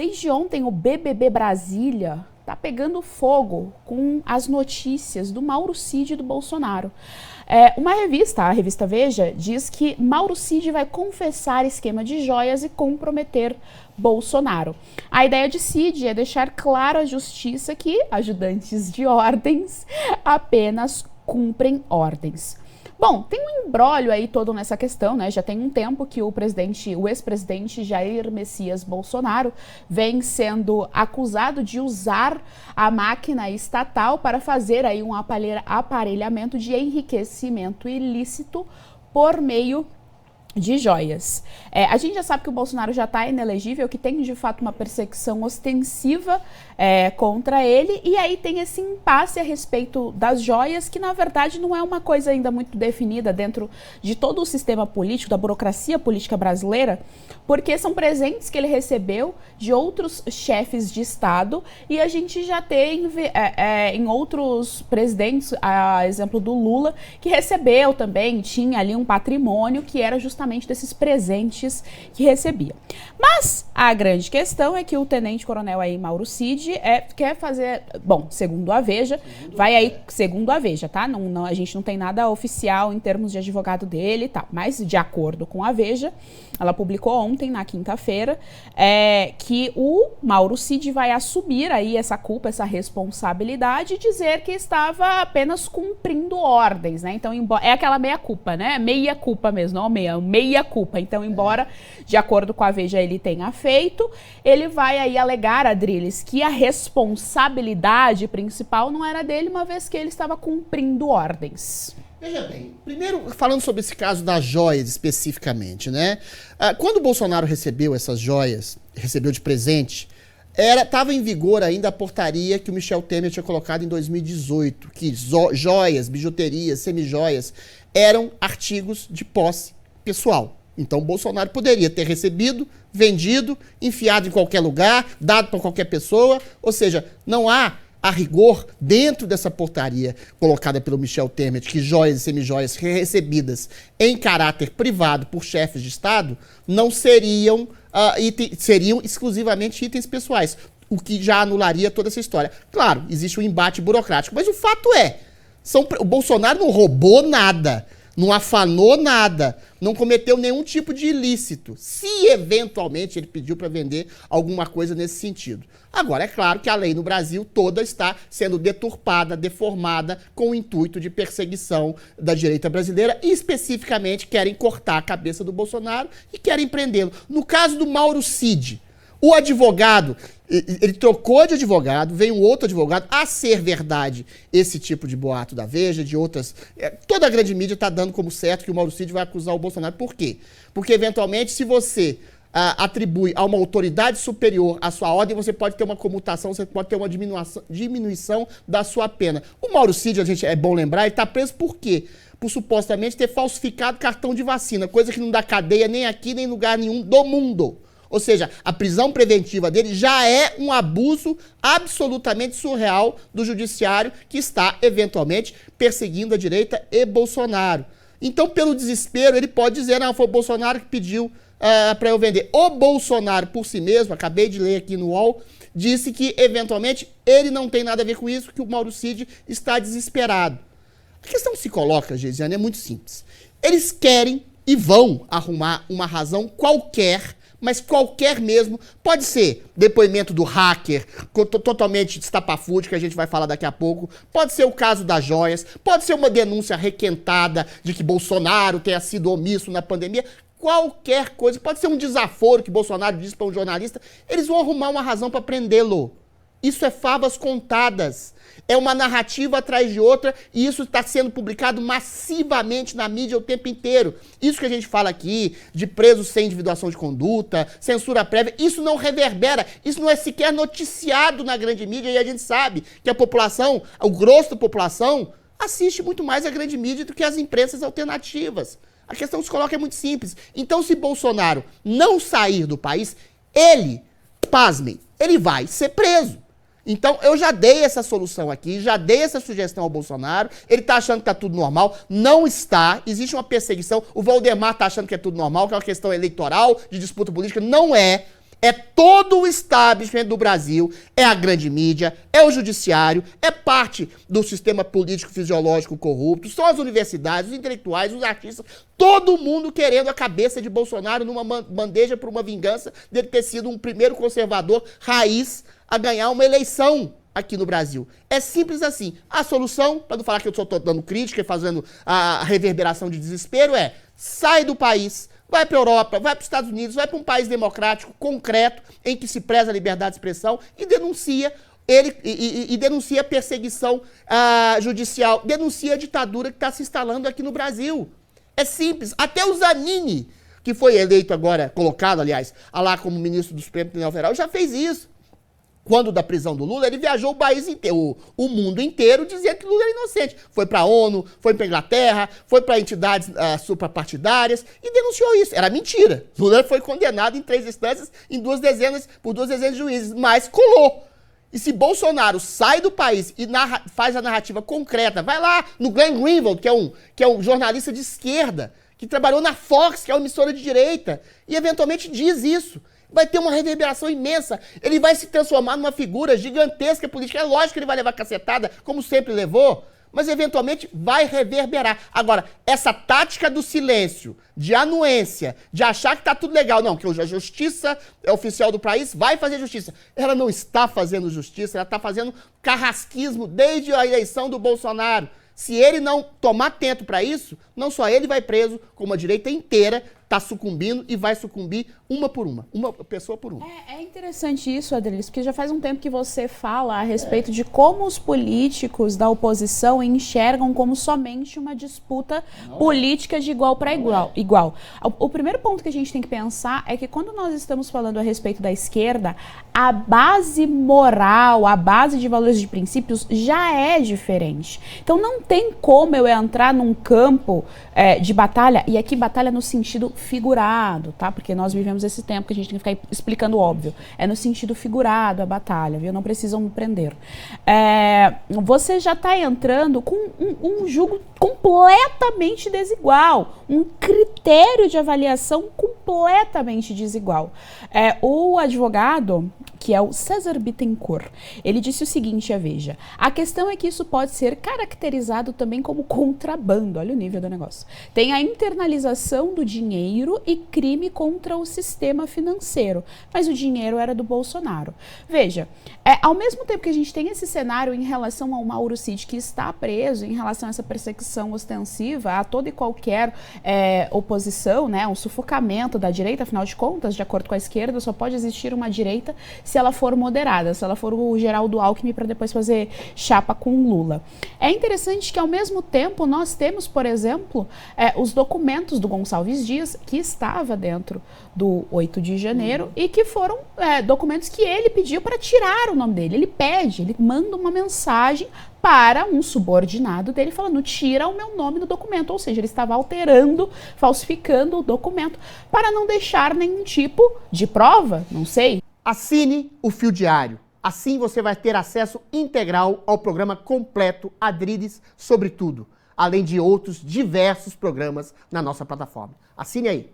Desde ontem, o BBB Brasília tá pegando fogo com as notícias do Mauro Cid e do Bolsonaro. Uma revista, a revista Veja, diz que Mauro Cid vai confessar esquema de joias e comprometer Bolsonaro. A ideia de Cid é deixar claro à justiça que ajudantes de ordens apenas cumprem ordens. Bom, tem um imbróglio aí todo nessa questão, né? Já tem um tempo que o ex-presidente Jair Messias Bolsonaro vem sendo acusado de usar a máquina estatal para fazer aí um aparelhamento de enriquecimento ilícito por meio de joias. A gente já sabe que o Bolsonaro já está inelegível, que tem de fato uma perseguição ostensiva contra ele, e aí tem esse impasse a respeito das joias, que na verdade não é uma coisa ainda muito definida dentro de todo o sistema político, da burocracia política brasileira, porque são presentes que ele recebeu de outros chefes de Estado, e a gente já tem em outros presidentes, a exemplo do Lula, que recebeu também, tinha ali um patrimônio que era justamente desses presentes que recebia. Mas a grande questão é que o tenente-coronel aí, Mauro Cid, quer fazer, bom, segundo a Veja, segundo a Veja, tá? Não, a gente não tem nada oficial em termos de advogado dele e tal, mas de acordo com a Veja, ela publicou ontem, na quinta-feira, que o Mauro Cid vai assumir aí essa culpa, essa responsabilidade, e dizer que estava apenas cumprindo ordens, né? Então, é aquela meia-culpa, né? Meia-culpa mesmo, não meia-culpa. Então, embora, de acordo com a Veja, ele tenha feito, ele vai aí alegar, Adriles, que a responsabilidade principal não era dele, uma vez que ele estava cumprindo ordens. Veja bem, primeiro falando sobre esse caso das joias especificamente, né? Quando o Bolsonaro recebeu essas joias, recebeu de presente, estava em vigor ainda a portaria que o Michel Temer tinha colocado em 2018, que joias, bijuterias, semijoias eram artigos de posse pessoal. Então o Bolsonaro poderia ter recebido, vendido, enfiado em qualquer lugar, dado para qualquer pessoa, ou seja, não há a rigor, dentro dessa portaria colocada pelo Michel Temer, de que joias e semijoias recebidas em caráter privado por chefes de Estado não seriam, seriam exclusivamente itens pessoais, o que já anularia toda essa história. Claro, existe um embate burocrático, mas o fato é, o Bolsonaro não roubou nada, não afanou nada, não cometeu nenhum tipo de ilícito, se eventualmente ele pediu para vender alguma coisa nesse sentido. Agora, é claro que a lei no Brasil toda está sendo deturpada, deformada, com o intuito de perseguição da direita brasileira e, especificamente, querem cortar a cabeça do Bolsonaro e querem prendê-lo. No caso do Mauro Cid, o advogado, ele trocou de advogado, veio um outro advogado, a ser verdade esse tipo de boato da Veja, de outras... Toda a grande mídia está dando como certo que o Mauro Cid vai acusar o Bolsonaro. Por quê? Porque, eventualmente, se você atribui a uma autoridade superior a sua ordem, você pode ter uma comutação, você pode ter uma diminuição da sua pena. O Mauro Cid, é bom lembrar, ele está preso por quê? Por supostamente ter falsificado cartão de vacina, coisa que não dá cadeia nem aqui, nem em lugar nenhum do mundo. Ou seja, a prisão preventiva dele já é um abuso absolutamente surreal do judiciário que está, eventualmente, perseguindo a direita e Bolsonaro. Então, pelo desespero, ele pode dizer, não, foi o Bolsonaro que pediu para eu vender. O Bolsonaro, por si mesmo, acabei de ler aqui no UOL, disse que, eventualmente, ele não tem nada a ver com isso, que o Mauro Cid está desesperado. A questão que se coloca, Geisiane, é muito simples. Eles querem e vão arrumar uma razão qualquer, mas qualquer mesmo, pode ser depoimento do hacker, totalmente estapafúrdio, que a gente vai falar daqui a pouco, pode ser o caso das joias, pode ser uma denúncia requentada de que Bolsonaro tenha sido omisso na pandemia, qualquer coisa, pode ser um desaforo que Bolsonaro disse para um jornalista, eles vão arrumar uma razão para prendê-lo. Isso é favas contadas. É uma narrativa atrás de outra e isso está sendo publicado massivamente na mídia o tempo inteiro. Isso que a gente fala aqui, de presos sem individuação de conduta, censura prévia, isso não reverbera, isso não é sequer noticiado na grande mídia e a gente sabe que a população, o grosso da população, assiste muito mais a grande mídia do que as imprensas alternativas. A questão que se coloca é muito simples. Então, se Bolsonaro não sair do país, ele, pasmem, ele vai ser preso. Então, eu já dei essa solução aqui, já dei essa sugestão ao Bolsonaro, ele tá achando que tá tudo normal, não está, existe uma perseguição, o Valdemar tá achando que é tudo normal, que é uma questão eleitoral, de disputa política, não é. É todo o establishment do Brasil, é a grande mídia, é o judiciário, é parte do sistema político fisiológico corrupto, são as universidades, os intelectuais, os artistas, todo mundo querendo a cabeça de Bolsonaro numa bandeja por uma vingança dele ter sido um primeiro conservador raiz a ganhar uma eleição aqui no Brasil. É simples assim. A solução, para não falar que eu só estou dando crítica e fazendo a reverberação de desespero, é sai do país, vai para a Europa, vai para os Estados Unidos, vai para um país democrático, concreto, em que se preza a liberdade de expressão e denuncia denuncia a perseguição judicial, denuncia a ditadura que está se instalando aqui no Brasil. É simples. Até o Zanin, que foi eleito agora, colocado, aliás, lá como ministro do Supremo Tribunal Federal, já fez isso. Quando da prisão do Lula, ele viajou o país inteiro, o mundo inteiro, dizendo que Lula era inocente. Foi para a ONU, foi para a Inglaterra, foi para entidades suprapartidárias e denunciou isso. Era mentira. Lula foi condenado em 3 instâncias, por 2 dezenas de juízes, mas colou. E se Bolsonaro sai do país e faz a narrativa concreta, vai lá no Glenn Greenwald, que é um jornalista de esquerda, que trabalhou na Fox, que é uma emissora de direita, e eventualmente diz isso. Vai ter uma reverberação imensa. Ele vai se transformar numa figura gigantesca política. É lógico que ele vai levar cacetada, como sempre levou, mas eventualmente vai reverberar. Agora, essa tática do silêncio, de anuência, de achar que tá tudo legal, não, que a justiça oficial do país vai fazer justiça. Ela não está fazendo justiça, ela está fazendo carrasquismo desde a eleição do Bolsonaro. Se ele não tomar atento para isso, não só ele vai preso, como a direita inteira está sucumbindo e vai sucumbir uma pessoa por uma. É interessante isso, Adriles, porque já faz um tempo que você fala a respeito de como os políticos da oposição enxergam como somente uma disputa política de igual para igual. O primeiro ponto que a gente tem que pensar é que quando nós estamos falando a respeito da esquerda, a base moral, a base de valores de princípios já é diferente. Então não tem como eu entrar num campo de batalha, e aqui batalha no sentido figurado, tá? Porque nós vivemos esse tempo que a gente tem que ficar explicando o óbvio. É no sentido figurado a batalha, viu? Não precisam me prender. Você já está entrando com um julgo completamente desigual, um critério de avaliação completamente desigual. O advogado, que é o César Bittencourt, ele disse o seguinte, Veja, a questão é que isso pode ser caracterizado também como contrabando, olha o nível do negócio. Tem a internalização do dinheiro e crime contra o sistema financeiro, mas o dinheiro era do Bolsonaro. Veja, ao mesmo tempo que a gente tem esse cenário em relação ao Mauro Cid, que está preso, em relação a essa perseguição ostensiva a toda e qualquer oposição, né, um sufocamento da direita, afinal de contas, de acordo com a esquerda, só pode existir uma direita se ela for moderada, se ela for o Geraldo Alckmin para depois fazer chapa com Lula. É interessante que, ao mesmo tempo, nós temos, por exemplo, os documentos do Gonçalves Dias, que estava dentro do 8 de janeiro, e que foram documentos que ele pediu para tirar o nome dele. Ele manda uma mensagem para um subordinado dele falando, tira o meu nome do documento, ou seja, ele estava alterando, falsificando o documento para não deixar nenhum tipo de prova, não sei. Assine o Fio Diário. Assim você vai ter acesso integral ao programa completo Adriles sobre tudo, além de outros diversos programas na nossa plataforma. Assine aí.